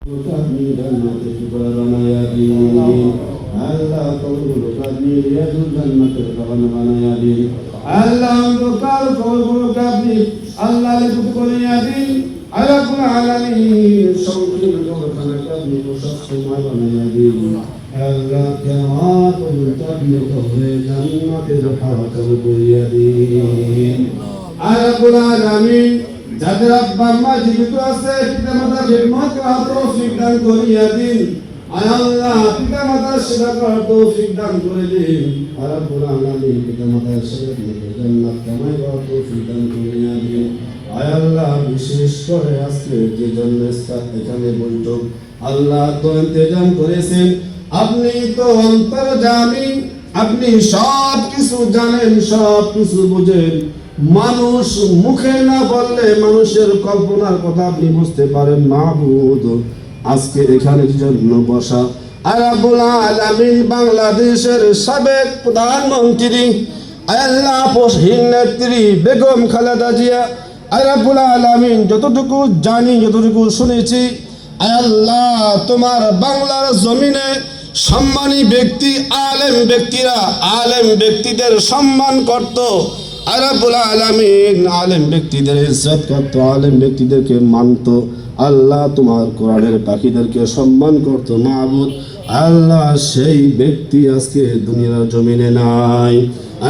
আপনি জান্নাতের টুকরা বানায়া দিন। আল্লাহ কবরগুলোকে আপনি রিয়াজুল জান্নাতের বাগান বানায়া দিন। আল্লাহ অন্ধকার কবরগুলোকে আপনি আল্লাহ লিখুত করিয়া দিন। আল্লাহুল আলামিন সংকীর্ণ কবরখানাকে আপনি প্রশস্তময় বানায়া দিন। আল্লাহ কিয়ামত পর্যন্ত আপনি কবরে জান্নাতের হাওয়া করিয়া দিন। আল্লাহুল আলামিন যাদের আব্বা আম্মা জীবিত আছে পিতা মাতার খিদমত করার তৌফিক দান করিয়া দিন। আয় আল্লাহ পিতা মাতার সেবা করার তৌফিক দান করে দিন। আর রব্বুল আলামিন পিতা মাতার সেবা করে জান্নাত কামাই করার তৌফিক দান করিয়া দিন। আয় আল্লাহ বিশেষ করে আজকে যে জন্য এখানে বৈঠক আল্লাহ তো ইন্তজাম করেছেন, আপনি তো অন্তর্যামী, আপনি সব কিছু জানেন, সব কিছু বুঝেন। মানুষ মুখে না বললে মানুষের কল্পনার কথা আপনি বুঝতে পারেন। মাহবুদ আজকে এখানে জন্য বসা রব্বুল আলামিন বাংলাদেশের সাবেক প্রধানমন্ত্রী আল্লাহ পশহীন নেত্রী বেগম খালেদা জিয়া রব্বুল আলামিন যতটুকু জানি যতটুকু শুনেছি আল্লাহ তোমার বাংলার জমিনে সম্মানী ব্যক্তি আলেম ব্যক্তিরা আলেম ব্যক্তিদের সম্মান করত। রব্বুল আলামিন আলেম ব্যক্তিদের ইজ্জত করত, আলেম ব্যক্তিদেরকে মানত। আল্লাহ তোমার কোরআনের পাখিদেরকে সম্মান করত। মাবুদ আল্লাহ সেই ব্যক্তি আজকে দুনিয়ার জমিনে নাই।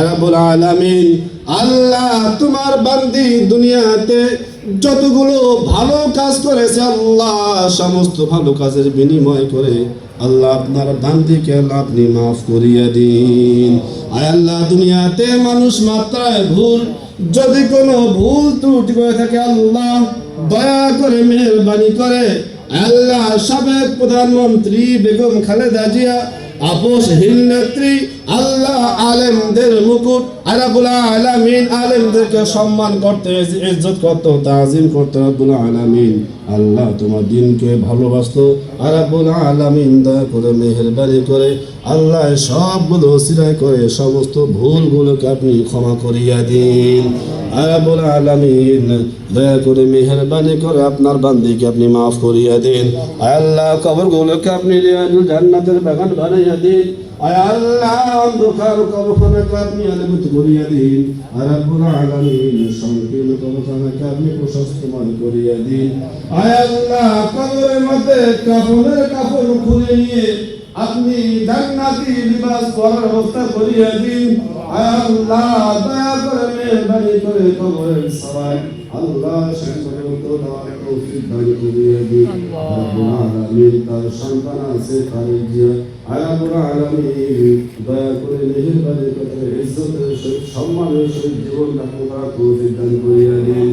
রব্বুল আলামিন আল্লাহ তোমার বান্দি দুনিয়াতে যতগুলো ভালো কাজ করেছে আল্লাহ সমস্ত ভালো কাজের বিনিময় করে আল্লাহ আপনার বান্দিকে আপনি মাফ করিয়া দিন। আয় আল্লাহ দুনিয়াতে মানুষ মাত্রায় ভুল, যদি কোনো ভুল ত্রুটি করে থাকে আল্লাহ দয়া করে মেহেরবানি করে আল্লাহ সাবেক প্রধানমন্ত্রী বেগম খালেদা জিয়া আপসহীন নেত্রী আল্লাহ আলেমদের মুকুট রব্বুল আলামিন আলেমদেরকে সম্মান করতে ইজ্জত করত তাজিম করতে রব্বুল আলামিন আল্লাহ তোমার দিনকে ভালোবাসতো রব্বুল আলামিন দয়া করে মেহেরবানি করে আল্লাহ সবগুলো সিরাই করে সমস্ত ভুলগুলোকে আপনি ক্ষমা করিয়া দিন। রব্বুল আলামিন দয়া করে মেহেরবানি করে আপনার বান্দিকে আপনি মাফ করিয়া দিন। আল্লাহ কবরগুলোকে আপনি রিয়াজুল জান্নাতের বাগান বানাইয়া দিন। আল্লাহ অন্ধকার কবরখানাকে আপনি আলোকিত করিয়া দিন। রব্বুল আলামিন সংকীর্ণ কবরখানাকে আপনি প্রশস্তময় করিয়া দিন। আল্লাহ কবরের মধ্যে কাফনের কাপড় খুলে নিয়ে আপনি জান্নাতি লিবাস পরার ব্যবস্থা করিয়া দিন। আল্লাহ দয়া করে মেহেরবানি করে কবরের সবাই আল্লাহ তৌফিক দান করিয়া দিন। রব্বুল আলামিন তার সন্তান আছে খারিজিয়া রব্বুল আলামিন দয়া করে মেহেরবানি করে ইজ্জতের সহিত সম্মানের সহিত জীবন যাপন করার তৌফিক দান করিয়া দিন।